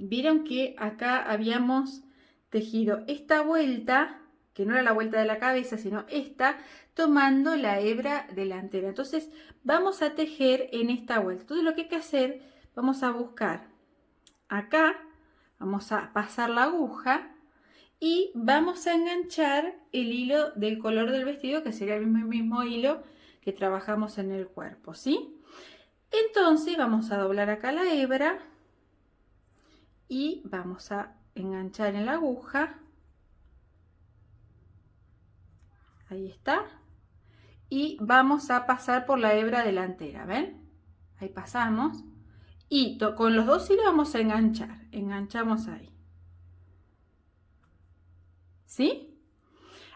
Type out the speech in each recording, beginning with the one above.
vieron que acá habíamos tejido esta vuelta, que no era la vuelta de la cabeza, sino esta, tomando la hebra delantera. Entonces vamos a tejer en esta vuelta. Entonces lo que hay que hacer, vamos a buscar acá, vamos a pasar la aguja y vamos a enganchar el hilo del color del vestido, que sería el mismo hilo que trabajamos en el cuerpo, ¿sí? Entonces vamos a doblar acá la hebra y vamos a enganchar en la aguja. Ahí está. Y vamos a pasar por la hebra delantera, ¿ven? Ahí pasamos. Y con los dos hilos vamos a enganchar. Enganchamos ahí. ¿Sí?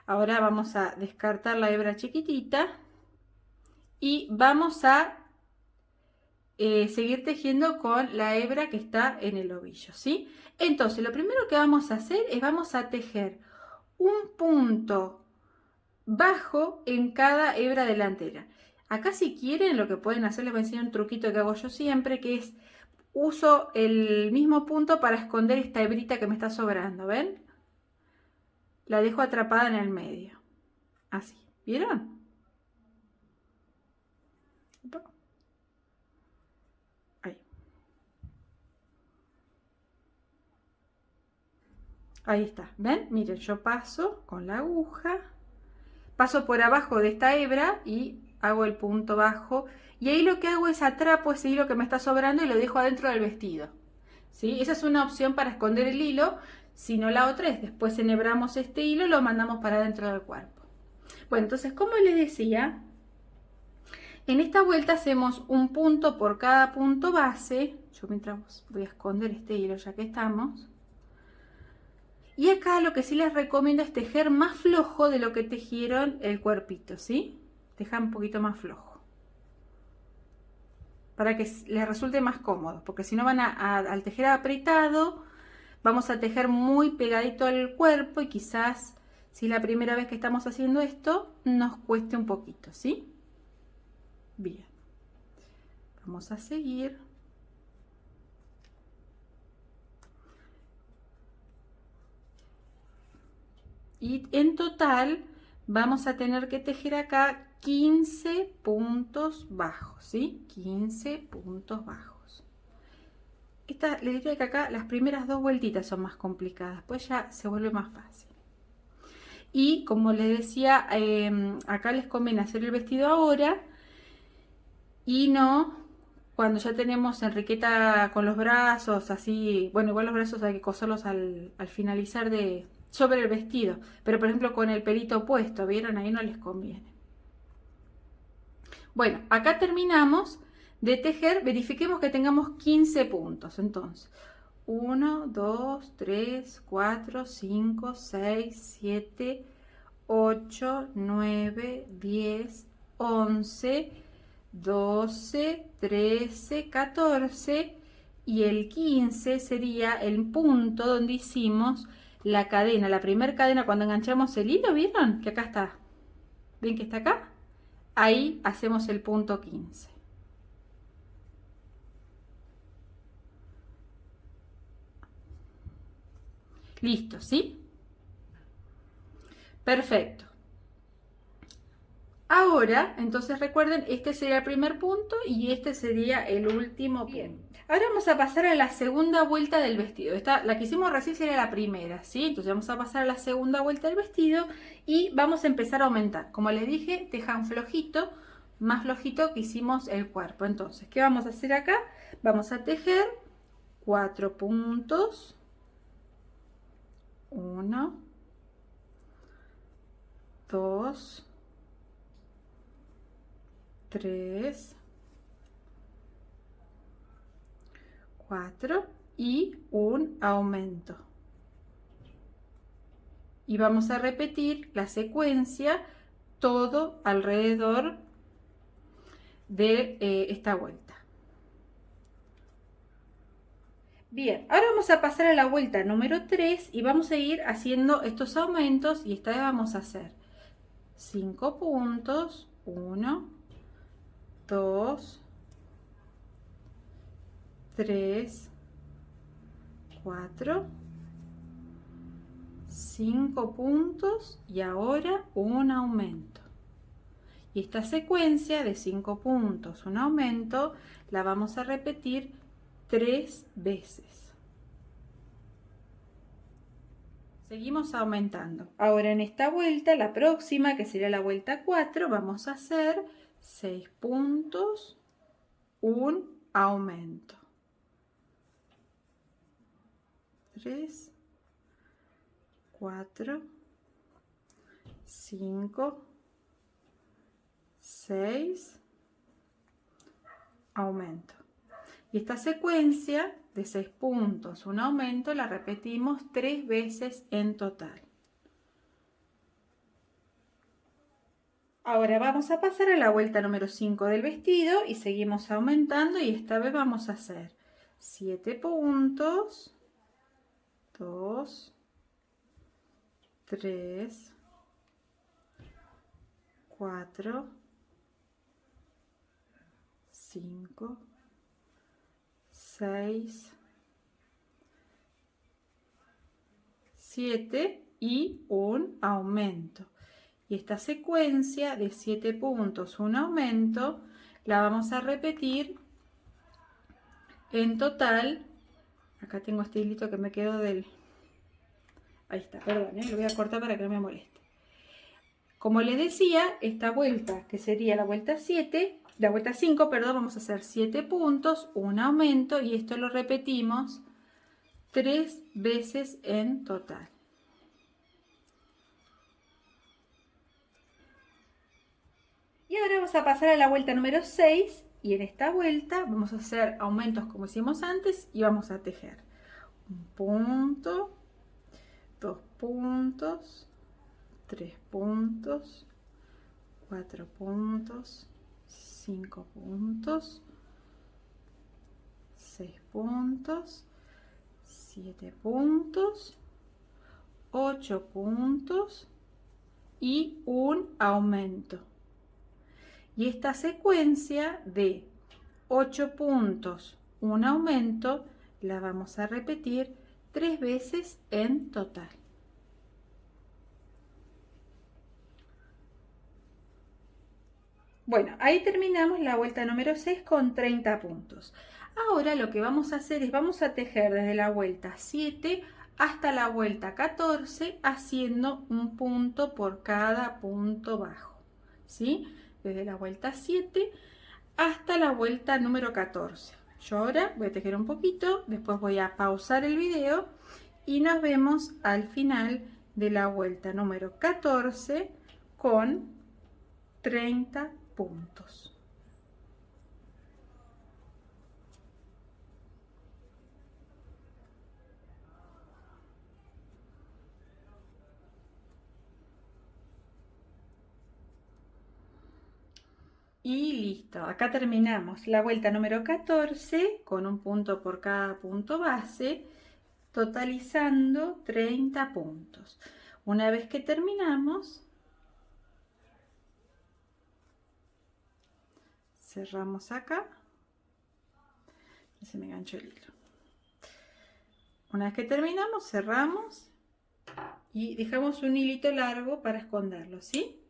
Ahora vamos a descartar la hebra chiquitita. Y vamos a seguir tejiendo con la hebra que está en el ovillo, ¿sí? Entonces, lo primero que vamos a hacer es vamos a tejer un punto bajo en cada hebra delantera. Acá si quieren lo que pueden hacer, les voy a enseñar un truquito que hago yo siempre, que es uso el mismo punto para esconder esta hebrita que me está sobrando, ¿ven? La dejo atrapada en el medio, así, ¿vieron? Ahí. Ahí está, ¿ven? Miren, yo paso con la aguja, paso por abajo de esta hebra y hago el punto bajo. Y ahí lo que hago es atrapo ese hilo que me está sobrando y lo dejo adentro del vestido. ¿Sí? Esa es una opción para esconder el hilo. Si no, la otra es después enhebramos este hilo y lo mandamos para dentro del cuerpo. Bueno, entonces, como les decía, en esta vuelta hacemos un punto por cada punto base. Yo mientras voy a esconder este hilo ya que estamos. Y acá lo que sí les recomiendo es tejer más flojo de lo que tejieron el cuerpito, ¿sí? Tejan un poquito más flojo. Para que les resulte más cómodo, porque si no van al tejer apretado, vamos a tejer muy pegadito al cuerpo y quizás si es la primera vez que estamos haciendo esto, nos cueste un poquito, ¿sí? Bien. Vamos a seguir. Y en total vamos a tener que tejer acá 15 puntos bajos, ¿sí? 15 puntos bajos. Les diría que acá las primeras dos vueltitas son más complicadas, pues ya se vuelve más fácil. Y como les decía, acá les conviene hacer el vestido ahora y no cuando ya tenemos Enriqueta con los brazos así. Bueno, igual los brazos hay que coserlos al finalizar sobre el vestido, pero por ejemplo con el pelito puesto, ¿vieron? Ahí no les conviene. Bueno, acá terminamos de tejer. Verifiquemos que tengamos 15 puntos. Entonces, 1, 2, 3, 4, 5, 6, 7, 8, 9, 10, 11, 12, 13, 14 y el 15 sería el punto donde hicimos la cadena, la primera cadena cuando enganchamos el hilo. ¿Vieron? Que acá está. ¿Ven que está acá? Ahí hacemos el punto 15. Listo, ¿sí? Perfecto. Ahora, entonces recuerden, este sería el primer punto y este sería el último. Bien. Ahora vamos a pasar a la segunda vuelta del vestido. La que hicimos recién sería la primera, ¿sí? Entonces vamos a pasar a la segunda vuelta del vestido y vamos a empezar a aumentar. Como les dije, tejan flojito, más flojito que hicimos el cuerpo. Entonces, ¿qué vamos a hacer acá? Vamos a tejer 4 puntos. 1, 2, 3, 4 y un aumento. Y vamos a repetir la secuencia todo alrededor de esta vuelta. Bien, ahora vamos a pasar a la vuelta número 3 y vamos a ir haciendo estos aumentos y esta vez vamos a hacer 5 puntos, 1, 2, 3, 4, 5 puntos y ahora un aumento. Y esta secuencia de 5 puntos, un aumento, la vamos a repetir 3 veces. Seguimos aumentando. Ahora en esta vuelta, la próxima, que sería la vuelta 4, vamos a hacer 6 puntos, un aumento. 3, 4, 5, 6, aumento. Y esta secuencia de 6 puntos, un aumento, la repetimos 3 veces en total. Ahora vamos a pasar a la vuelta número 5 del vestido y seguimos aumentando y esta vez vamos a hacer 7 puntos, 2, 3, 4, 5, 6, 7 y un aumento. Y esta secuencia de 7 puntos, un aumento, la vamos a repetir en total. Acá tengo este hilito que me quedó del... Ahí está, perdón, lo voy a cortar para que no me moleste. Como les decía, esta vuelta, que sería la vuelta 7, la vuelta 5, perdón, vamos a hacer 7 puntos, un aumento, y esto lo repetimos 3 veces en total. Y ahora vamos a pasar a la vuelta número 6, y en esta vuelta vamos a hacer aumentos como hicimos antes y vamos a tejer un punto, 2 puntos, 3 puntos, 4 puntos, 5 puntos, 6 puntos, 7 puntos, 8 puntos y un aumento. Y esta secuencia de 8 puntos, un aumento, la vamos a repetir 3 veces en total. Bueno, ahí terminamos la vuelta número 6 con 30 puntos. Ahora lo que vamos a hacer es, vamos a tejer desde la vuelta 7 hasta la vuelta 14, haciendo un punto por cada punto bajo, ¿sí? Desde la vuelta 7 hasta la vuelta número 14. Yo ahora voy a tejer un poquito, después voy a pausar el video y nos vemos al final de la vuelta número 14 con 30 puntos. Y listo, acá terminamos la vuelta número 14 con un punto por cada punto base, totalizando 30 puntos. Una vez que terminamos, cerramos acá. Se me enganchó el hilo. Una vez que terminamos, cerramos y dejamos un hilito largo para esconderlo, ¿sí?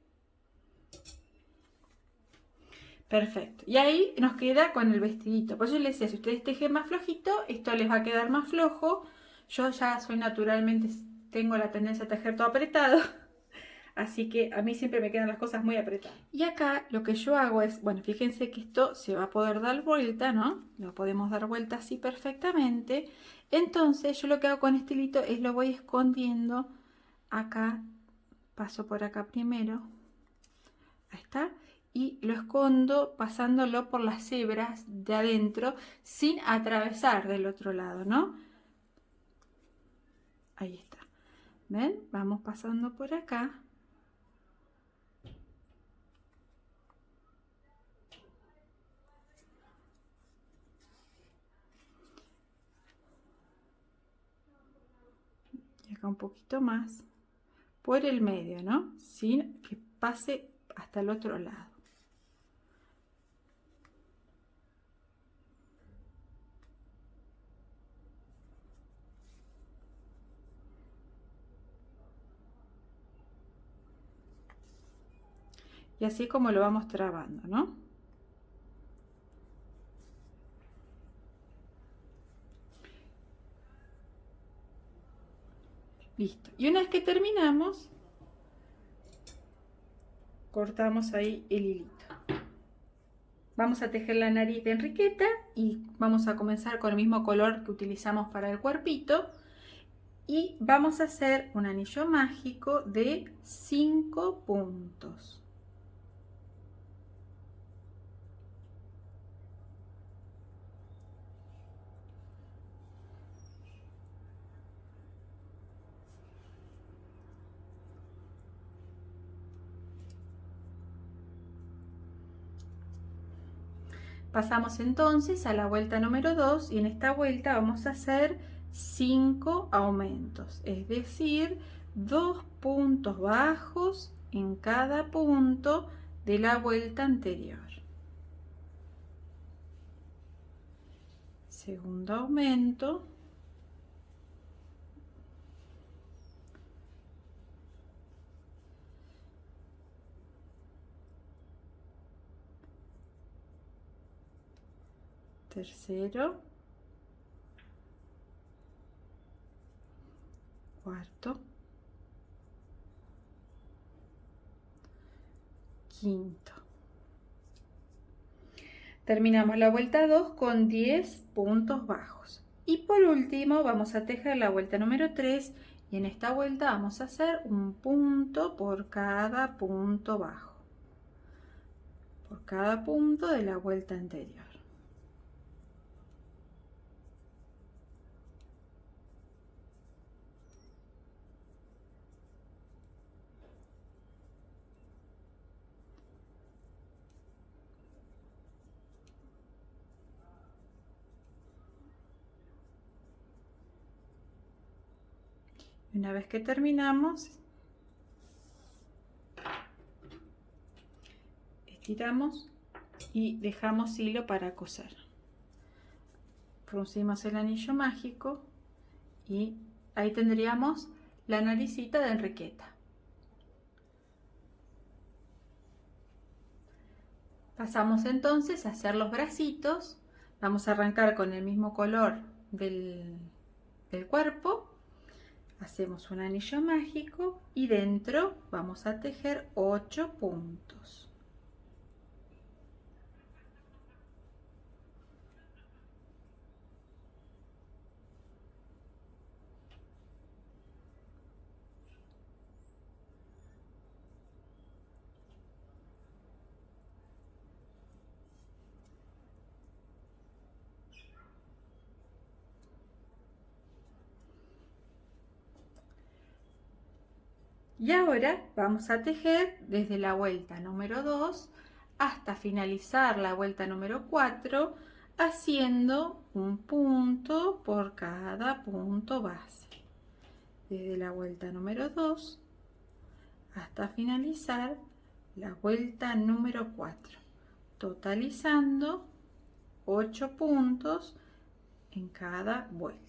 Perfecto. Y ahí nos queda con el vestidito. Por eso les decía, si ustedes tejen más flojito, esto les va a quedar más flojo. Yo ya soy naturalmente, tengo la tendencia a tejer todo apretado. Así que a mí siempre me quedan las cosas muy apretadas. Y acá lo que yo hago es, bueno, fíjense que esto se va a poder dar vuelta, ¿no? Lo podemos dar vuelta así perfectamente. Entonces yo lo que hago con este hilito es lo voy escondiendo acá. Paso por acá primero. Ahí está. Y lo escondo pasándolo por las hebras de adentro sin atravesar del otro lado, ¿no? Ahí está. ¿Ven? Vamos pasando por acá. Y acá un poquito más. Por el medio, ¿no? Sin que pase hasta el otro lado. Y así es como lo vamos trabando, ¿no? Listo. Y una vez que terminamos, cortamos ahí el hilito. Vamos a tejer la nariz de Enriqueta y vamos a comenzar con el mismo color que utilizamos para el cuerpito. Y vamos a hacer un anillo mágico de 5 puntos. Pasamos entonces a la vuelta número 2 y en esta vuelta vamos a hacer 5 aumentos, es decir, 2 puntos bajos en cada punto de la vuelta anterior. Segundo aumento. Tercero. Cuarto. Quinto. Terminamos la vuelta 2 con 10 puntos bajos. Y por último vamos a tejer la vuelta número 3 y en esta vuelta vamos a hacer un punto por cada punto bajo. Por cada punto de la vuelta anterior. Una vez que terminamos, estiramos y dejamos hilo para coser. Fruncimos el anillo mágico y ahí tendríamos la naricita de Enriqueta. Pasamos entonces a hacer los bracitos. Vamos a arrancar con el mismo color del cuerpo. Hacemos un anillo mágico y dentro vamos a tejer 8 puntos. Y ahora vamos a tejer desde la vuelta número 2 hasta finalizar la vuelta número 4 haciendo un punto por cada punto base. Desde la vuelta número 2 hasta finalizar la vuelta número 4, totalizando 8 puntos en cada vuelta.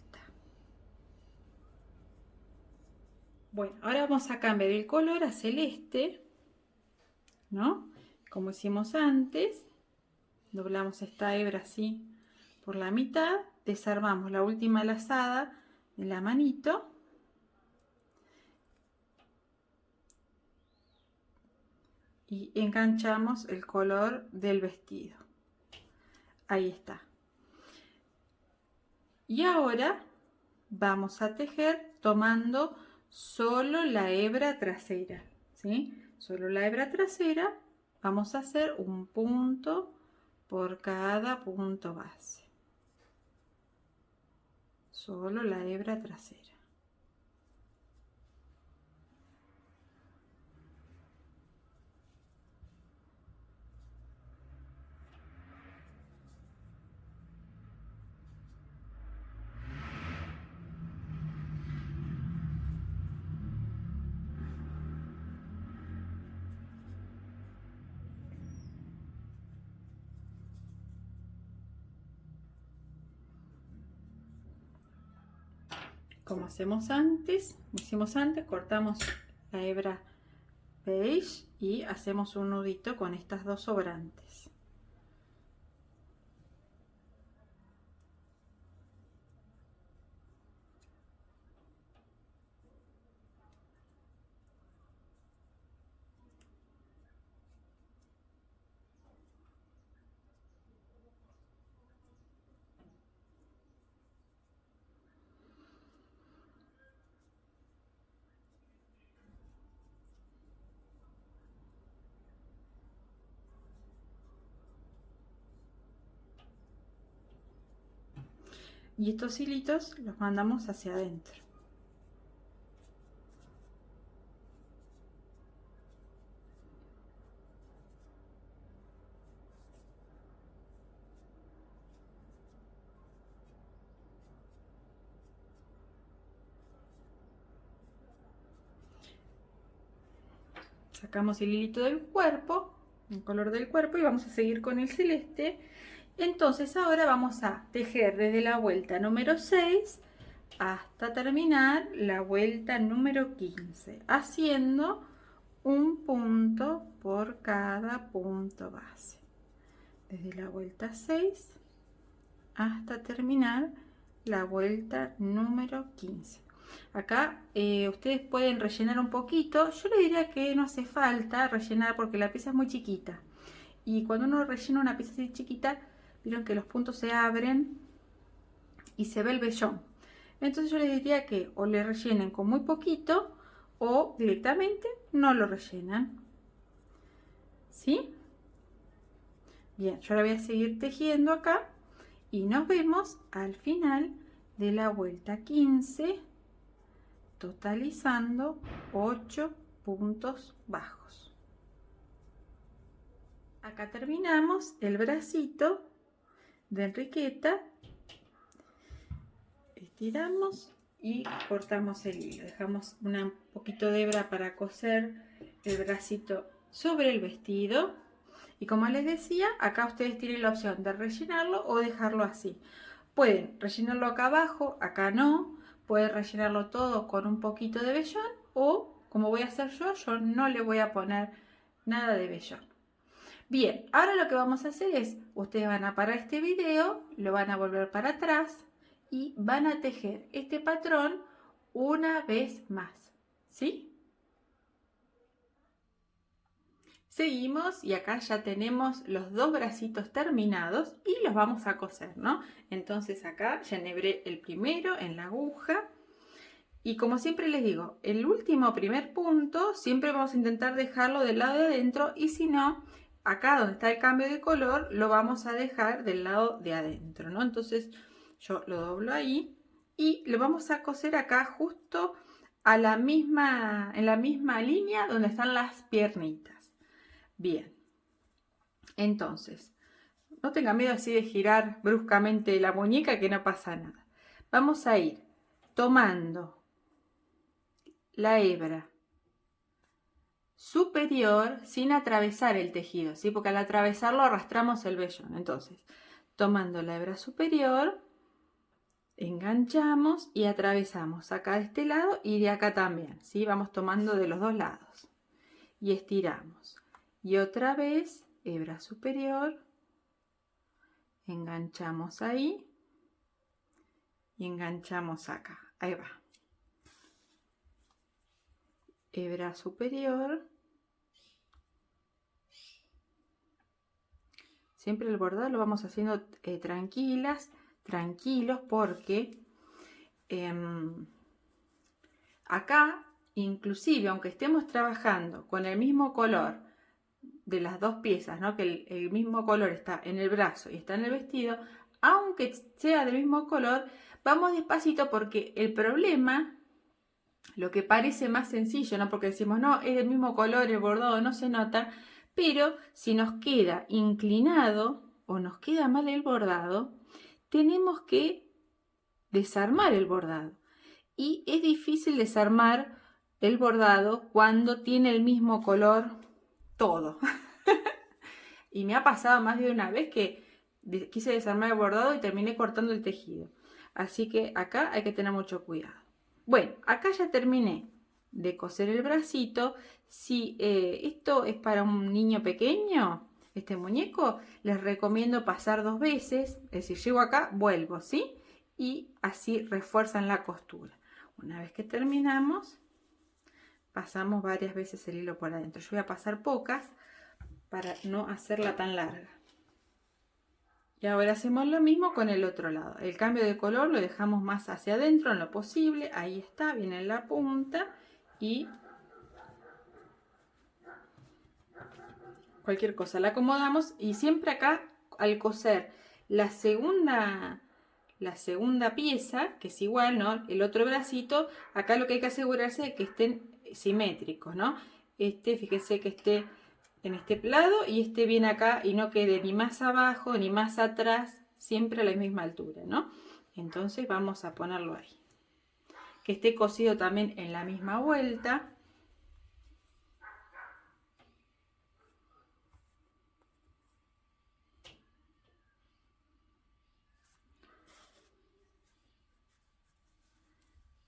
Bueno, ahora vamos a cambiar el color a celeste, ¿no? Como hicimos antes, doblamos esta hebra así por la mitad, desarmamos la última lazada de la manito y enganchamos el color del vestido. Ahí está. Y ahora vamos a tejer tomando solo la hebra trasera, ¿sí? Solo la hebra trasera. Vamos a hacer un punto por cada punto base. Solo la hebra trasera. Como hicimos antes, cortamos la hebra beige y hacemos un nudito con estas dos sobrantes. Y estos hilitos los mandamos hacia adentro. Sacamos el hilito del cuerpo, el color del cuerpo, y vamos a seguir con el celeste. Entonces ahora vamos a tejer desde la vuelta número 6 hasta terminar la vuelta número 15, haciendo un punto por cada punto base. Desde la vuelta 6 hasta terminar la vuelta número 15. Acá ustedes pueden rellenar un poquito. Yo les diría que no hace falta rellenar porque la pieza es muy chiquita. Y cuando uno rellena una pieza así chiquita, vieron que los puntos se abren y se ve el vellón. Entonces yo les diría que o le rellenen con muy poquito o directamente no lo rellenan. ¿Sí? Bien, yo ahora voy a seguir tejiendo acá y nos vemos al final de la vuelta 15, totalizando 8 puntos bajos. Acá terminamos el bracito de Enriqueta. Estiramos y cortamos el hilo. Dejamos un poquito de hebra para coser el bracito sobre el vestido. Y como les decía, acá ustedes tienen la opción de rellenarlo o dejarlo así. Pueden rellenarlo acá abajo, acá no. Pueden rellenarlo todo con un poquito de vellón o, como voy a hacer yo no le voy a poner nada de vellón. Bien, ahora lo que vamos a hacer es, ustedes van a parar este video, lo van a volver para atrás y van a tejer este patrón una vez más, ¿sí? Seguimos y acá ya tenemos los dos bracitos terminados y los vamos a coser, ¿no? Entonces acá ya enhebré el primero en la aguja y como siempre les digo, el último primer punto siempre vamos a intentar dejarlo del lado de adentro y si no, acá donde está el cambio de color lo vamos a dejar del lado de adentro, ¿no? Entonces yo lo doblo ahí y lo vamos a coser acá justo a en la misma línea donde están las piernitas. Bien, entonces, no tengan miedo así de girar bruscamente la muñeca que no pasa nada. Vamos a ir tomando la hebra superior sin atravesar el tejido, ¿sí? Porque al atravesarlo arrastramos el vellón. Entonces, tomando la hebra superior, enganchamos y atravesamos acá de este lado y de acá también, ¿sí? Vamos tomando de los dos lados y estiramos. Y otra vez, hebra superior, enganchamos ahí y enganchamos acá. Ahí va. Hebra superior. Siempre el bordado lo vamos haciendo tranquilos, porque acá, inclusive, aunque estemos trabajando con el mismo color de las dos piezas, ¿no? Que el mismo color está en el brazo y está en el vestido, aunque sea del mismo color, vamos despacito porque el problema, lo que parece más sencillo, ¿no? Porque decimos, no, es del mismo color, el bordado no se nota, pero si nos queda inclinado o nos queda mal el bordado, tenemos que desarmar el bordado. Y es difícil desarmar el bordado cuando tiene el mismo color todo. Y me ha pasado más de una vez que quise desarmar el bordado y terminé cortando el tejido. Así que acá hay que tener mucho cuidado. Bueno, acá ya terminé de coser el bracito. Si esto es para un niño pequeño, este muñeco, les recomiendo pasar 2 veces, es decir, llego acá, vuelvo, ¿sí? Y así refuerzan la costura. Una vez que terminamos, pasamos varias veces el hilo por adentro. Yo voy a pasar pocas para no hacerla tan larga. Y ahora hacemos lo mismo con el otro lado. El cambio de color lo dejamos más hacia adentro en lo posible. Ahí está, viene en la punta. Y cualquier cosa la acomodamos. Y siempre acá, al coser la segunda pieza, que es igual, ¿no? El otro bracito, acá lo que hay que asegurarse es que estén simétricos, ¿no? Fíjense que esté en este lado y esté bien acá y no quede ni más abajo ni más atrás, siempre a la misma altura, ¿no? Entonces vamos a ponerlo ahí. Que esté cosido también en la misma vuelta.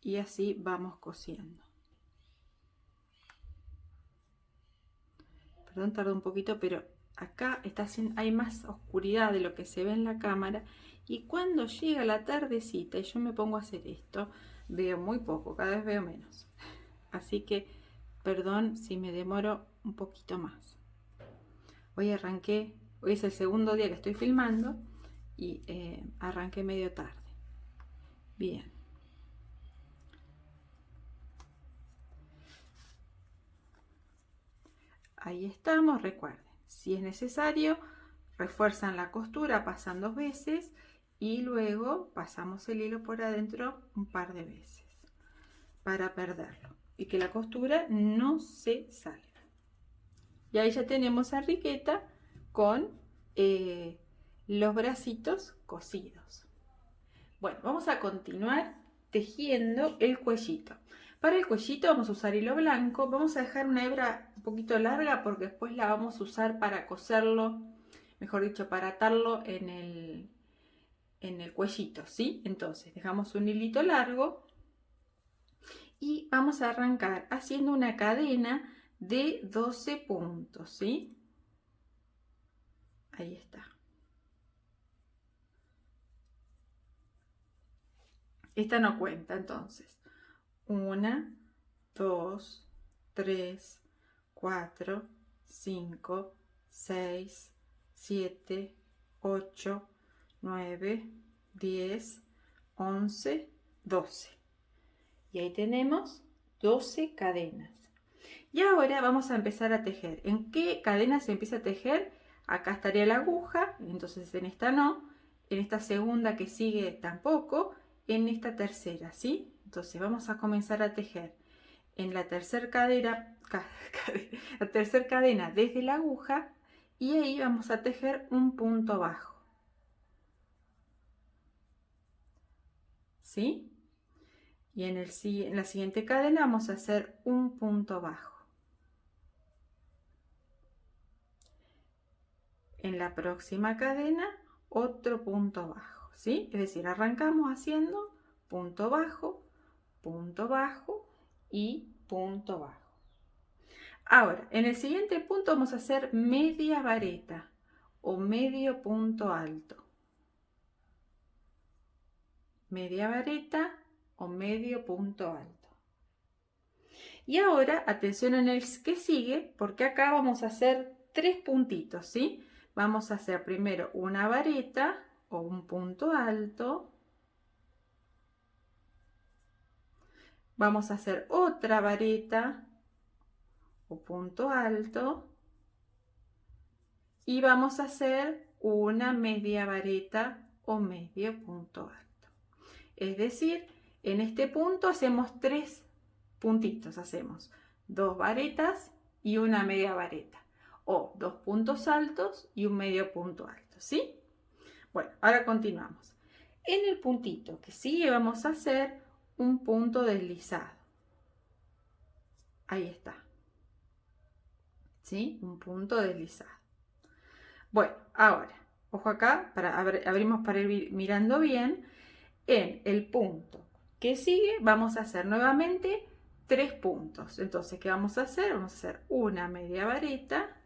Y así vamos cosiendo. Perdón, tardó un poquito, pero acá hay más oscuridad de lo que se ve en la cámara. Y cuando llega la tardecita y yo me pongo a hacer esto, veo muy poco, cada vez veo menos. Así que, perdón si me demoro un poquito más. Hoy es el segundo día que estoy filmando y arranqué medio tarde. Bien. Ahí estamos, recuerden, si es necesario, refuerzan la costura, pasan 2 veces y luego pasamos el hilo por adentro un par de veces para perderlo y que la costura no se salga. Y ahí ya tenemos a Enriqueta con los bracitos cosidos. Bueno, vamos a continuar tejiendo el cuellito. Para el cuellito vamos a usar hilo blanco. Vamos a dejar una hebra un poquito larga porque después la vamos a usar para coserlo, mejor dicho, para atarlo en el cuellito, ¿sí? Entonces dejamos un hilito largo y vamos a arrancar haciendo una cadena de 12 puntos, ¿sí? Ahí está. Esta no cuenta, entonces. 1, 2, 3, 4, 5, 6, 7, 8, 9, 10, 11, 12. Y ahí tenemos 12 cadenas. Y ahora vamos a empezar a tejer. ¿En qué cadena se empieza a tejer? Acá estaría la aguja, entonces en esta no. En esta segunda que sigue tampoco. En esta tercera, ¿sí? Entonces vamos a comenzar a tejer en la tercera cadena, desde la aguja y ahí vamos a tejer un punto bajo, ¿sí? Y en la siguiente cadena vamos a hacer un punto bajo. En la próxima cadena otro punto bajo, ¿sí? Es decir, arrancamos haciendo punto bajo y punto bajo. Ahora, en el siguiente punto vamos a hacer media vareta o medio punto alto. Media vareta o medio punto alto. Y ahora, atención en el que sigue, porque acá vamos a hacer 3 puntitos, ¿sí? Vamos a hacer primero una vareta o un punto alto. Vamos a hacer otra vareta o punto alto y vamos a hacer una media vareta o medio punto alto. Es decir, en este punto hacemos 3 puntitos, hacemos 2 varetas y una media vareta o 2 puntos altos y un medio punto alto, ¿sí? Bueno, ahora continuamos. En el puntito que sigue vamos a hacer un punto deslizado. Ahí está. ¿Sí? Un punto deslizado. Bueno, ahora, ojo acá, abrimos para ir mirando bien. En el punto que sigue vamos a hacer nuevamente 3 puntos. Entonces, ¿qué vamos a hacer? Vamos a hacer una media vareta,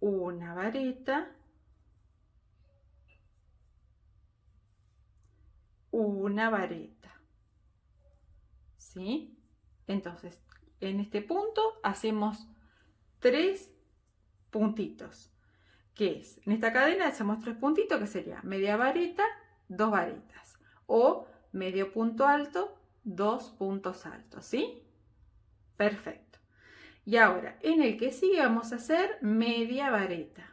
una vareta, una vareta, ¿sí? Entonces, en este punto hacemos 3 puntitos, que es, en esta cadena hacemos 3 puntitos, que sería media vareta, 2 varetas, o medio punto alto, 2 puntos altos, ¿sí? Perfecto. Y ahora, en el que sigue vamos a hacer media vareta.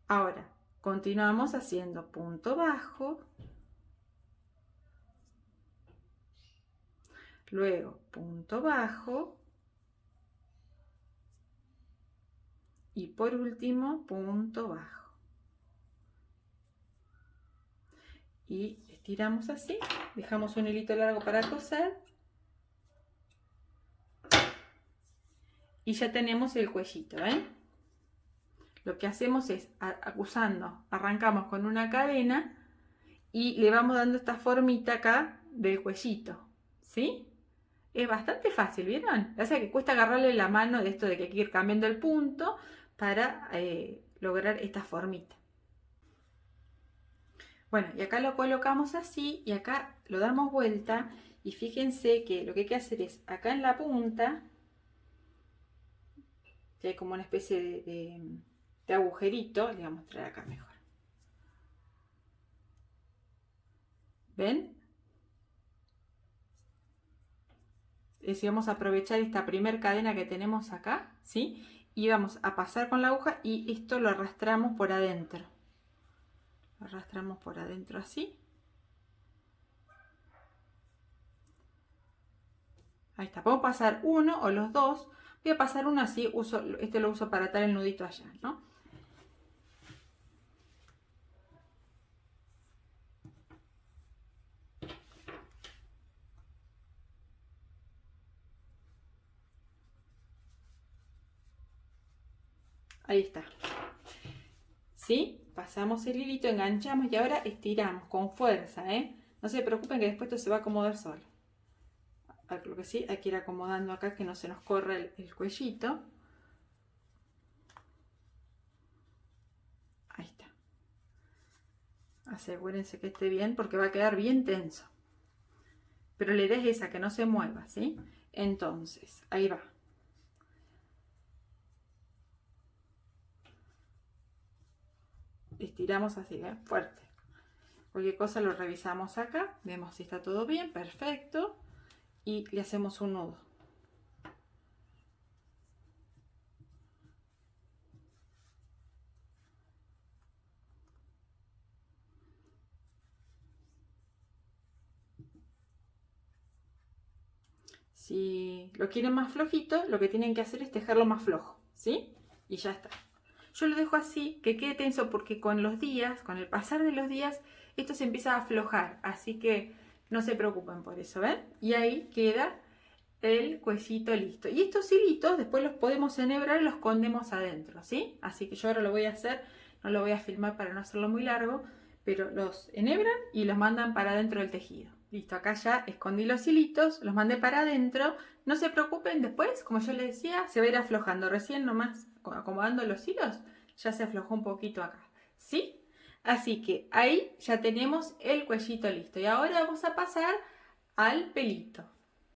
Ahora, continuamos haciendo punto bajo, luego punto bajo y por último punto bajo. Y estiramos así, dejamos un hilito largo para coser y ya tenemos el cuellito, ¿ven? Lo que hacemos es, arrancamos con una cadena y le vamos dando esta formita acá del cuellito, ¿sí? Es bastante fácil, ¿vieron? O sea que cuesta agarrarle la mano de esto de que hay que ir cambiando el punto para lograr esta formita. Bueno, y acá lo colocamos así y acá lo damos vuelta y fíjense que lo que hay que hacer es acá en la punta, que hay como una especie de agujerito, le voy a mostrar acá mejor. ¿Ven? Es decir, vamos a aprovechar esta primer cadena que tenemos acá, ¿sí? Y vamos a pasar con la aguja y esto lo arrastramos por adentro. Lo arrastramos por adentro así. Ahí está. Podemos pasar uno o los dos. Voy a pasar uno así, este lo uso para atar el nudito allá, ¿no? Ahí está. ¿Sí? Pasamos el hilito, enganchamos y ahora estiramos con fuerza, ¿eh? No se preocupen que después esto se va a acomodar solo. Lo que sí, hay que ir acomodando acá que no se nos corra el cuellito. Ahí está. Asegúrense que esté bien porque va a quedar bien tenso. Pero la idea es esa, que no se mueva, ¿sí? Entonces, ahí va. Estiramos así, ¿eh? Fuerte. Cualquier cosa lo revisamos acá, vemos si está todo bien, perfecto. Y le hacemos un nudo. Si lo quieren más flojito, lo que tienen que hacer es dejarlo más flojo, ¿sí? Y ya está. Yo lo dejo así, que quede tenso, porque con los días, con el pasar de los días, esto se empieza a aflojar. Así que no se preocupen por eso, ¿ven? Y ahí queda el cuellito listo. Y estos hilitos después los podemos enhebrar y los escondemos adentro, ¿sí? Así que yo ahora lo voy a hacer, no lo voy a filmar para no hacerlo muy largo, pero los enhebran y los mandan para adentro del tejido. Listo, acá ya escondí los hilitos, los mandé para adentro. No se preocupen, después, como yo les decía, se va a ir aflojando. Recién nomás acomodando los hilos, ya se aflojó un poquito acá, ¿sí? Así que ahí ya tenemos el cuellito listo. Y ahora vamos a pasar al pelito.